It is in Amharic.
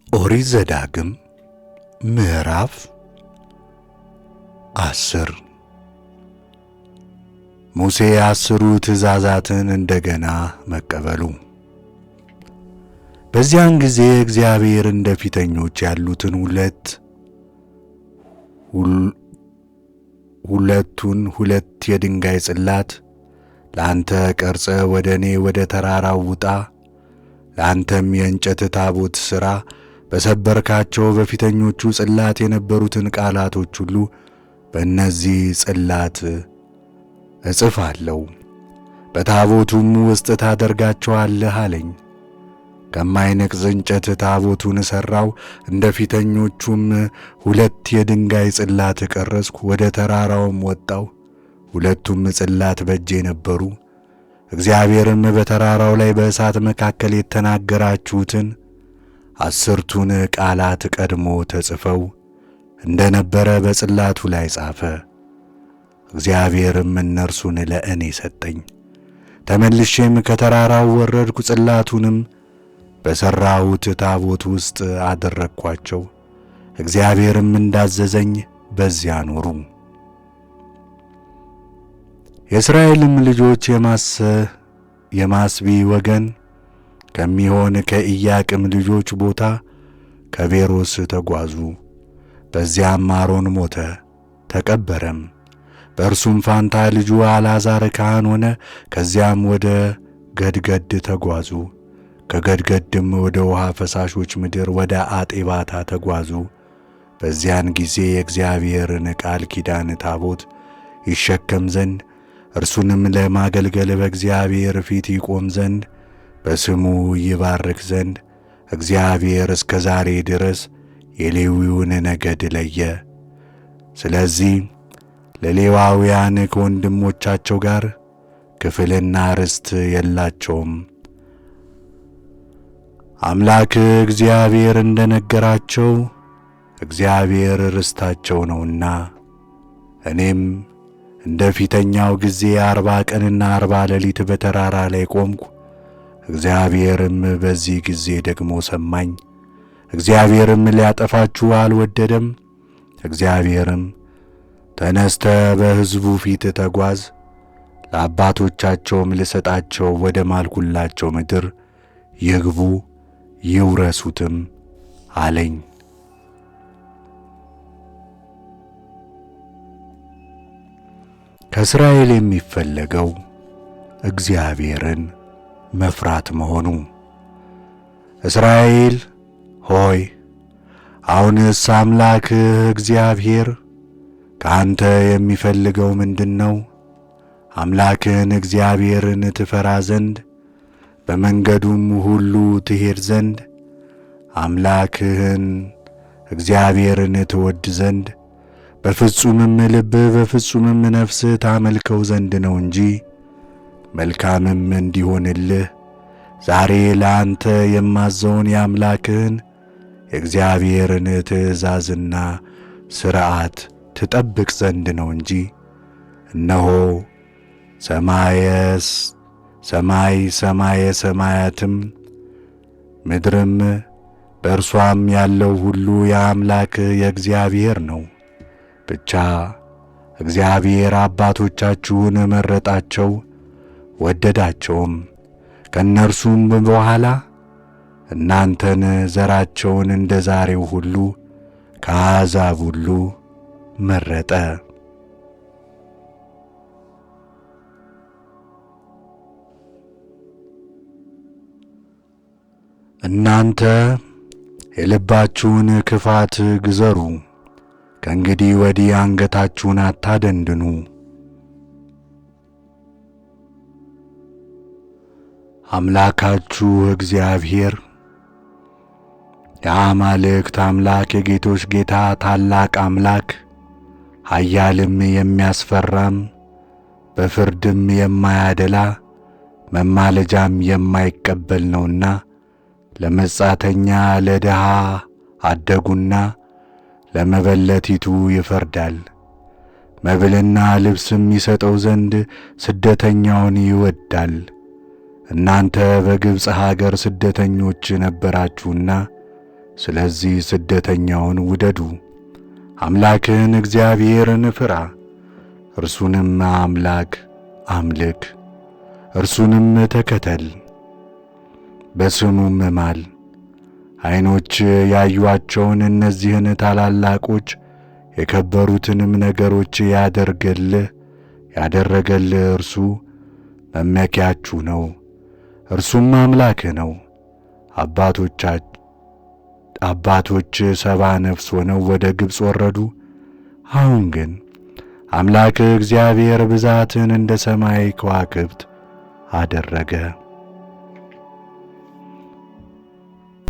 ኦሪት ዘዳግም ምዕራፍ 10 ሙሴ 10 ትእዛዛትን እንደገና መቀበሉ። በዚያን ጊዜ እግዚአብሔር እንደ ፊተኞች ያሉትን ሁለት የድንጋይ ጽላት ላንተ ቀርጸ ወደ እኔ ወደ ተራራው ውጣ፣ ላንተም የእንጨት ታቦት ሥራ፣ በሰበርካቸው በፊተኞቹ ጽላት የነበሩትን ቃላቶች ሁሉ በእነዚህ ጽላት እጽፋለሁ፣ በታቦቱም ውስጥ ታደርጋቸዋለህ አለኝ። ከማይነቅዝ እንጨት ታቦቱን ሠራው፣ እንደ ፊተኞቹም 2 የድንጋይ ጽላት ቀረጽኩ። ወደ ተራራውም ወጣው፣ 2ቱም ጽላት በእጄ ነበሩ። እግዚአብሔርም በተራራው ላይ በእሳት መካከል የተናገራችሁትን 10ቱን ቃላት ቀድሞ ተጽፈው እንደነበረ በጽላቱ ላይ ጻፈ። እግዚአብሔርም እነርሱን ለእኔ ሰጠኝ። ተመልሼም ከተራራው ወረድኩ፣ ጽላቱንም በሠራሁት ታቦት ውስጥ አደረግኳቸው። እግዚአብሔርም እንዳዘዘኝ በዚያ ኖሩ። የእስራኤልም ልጆች የማስቢ ወገን ከሚሆን ከኢያቅም ልጆች ቦታ ከቤሮስ ተጓዙ። በዚያም አሮን ሞተ፣ ተቀበረም። በእርሱም ፋንታ ልጁ አልዓዛር ካህን ሆነ። ከዚያም ወደ ገድገድ ተጓዙ። ከገድገድም ወደ ውሃ ፈሳሾች ምድር ወደ አጤባታ ተጓዙ። በዚያን ጊዜ የእግዚአብሔርን ቃል ኪዳን ታቦት ይሸከም ዘንድ እርሱንም ለማገልገል በእግዚአብሔር ፊት ይቆም ዘንድ በስሙ ይባርክ ዘንድ እግዚአብሔር እስከ ዛሬ ድረስ የሌዊውን ነገድ ለየ። ስለዚህ ለሌዋውያን ከወንድሞቻቸው ጋር ክፍልና ርስት የላቸውም። አምላክ እግዚአብሔር እንደነገራቸው እግዚአብሔር ርስታቸው ነውና። እኔም እንደ ፊተኛው ጊዜ 40 ቀንና 40 ሌሊት በተራራ ላይ ቆምኩ። እግዚአብሔርም በዚህ ጊዜ ደግሞ ሰማኝ። እግዚአብሔርም ሊያጠፋችሁ አልወደደም። እግዚአብሔርም ተነስተ በሕዝቡ ፊት ተጓዝ፣ ለአባቶቻቸውም ልሰጣቸው ወደ ማልኩላቸው ምድር ይግቡ ይውረሱትም አለኝ። ከእስራኤል የሚፈለገው እግዚአብሔርን መፍራት መሆኑ። እስራኤል ሆይ አሁንስ አምላክህ እግዚአብሔር ከአንተ የሚፈልገው ምንድነው? አምላክህን እግዚአብሔርን ትፈራ ዘንድ በመንገዱም ሁሉ ትሄድ ዘንድ አምላክህን እግዚአብሔርን ትወድ ዘንድ በፍጹምም ልብህ በፍጹምም ነፍስህ ታመልከው ዘንድ ነው እንጂ መልካምም እንዲሆንልህ ዛሬ ለአንተ የማዘውን የአምላክህን የእግዚአብሔርን ትእዛዝና ሥርዓት ትጠብቅ ዘንድ ነው እንጂ። እነሆ ሰማየ ሰማያትም ምድርም በእርሷም ያለው ሁሉ የአምላክህ የእግዚአብሔር ነው። ብቻ እግዚአብሔር አባቶቻችሁን መረጣቸው፣ ወደዳቸውም። ከእነርሱም በኋላ እናንተን ዘራቸውን እንደ ዛሬው ሁሉ ከአሕዛብ ሁሉ መረጠ። እናንተ የልባችሁን ክፋት ግዘሩ፣ ከእንግዲህ ወዲህ አንገታችሁን አታደንድኑ። አምላካችሁ እግዚአብሔር የአማልክት አምላክ የጌቶች ጌታ ታላቅ አምላክ ኃያልም የሚያስፈራም በፍርድም የማያደላ መማለጃም የማይቀበል ነውና ለመጻተኛ ለድሃ አደጉና ለመበለቲቱ ይፈርዳል። መብልና ልብስም ይሰጠው ዘንድ ስደተኛውን ይወዳል። እናንተ በግብፅ ሀገር ስደተኞች ነበራችሁና ስለዚህ ስደተኛውን ውደዱ፣ አምላክህን እግዚአብሔርን ፍራ፣ እርሱንም አምላክ አምልክ፣ እርሱንም ተከተል፣ በስሙም ማል። ዓይኖች ያዩአቸውን እነዚህን ታላላቆች የከበሩትንም ነገሮች ያደረገልህ እርሱ መመኪያችሁ ነው፣ እርሱም አምላክህ ነው። አባቶች 70 ነፍስ ሆነው ወደ ግብፅ ወረዱ። አሁን ግን አምላክህ እግዚአብሔር ብዛትን እንደ ሰማይ ከዋክብት አደረገ።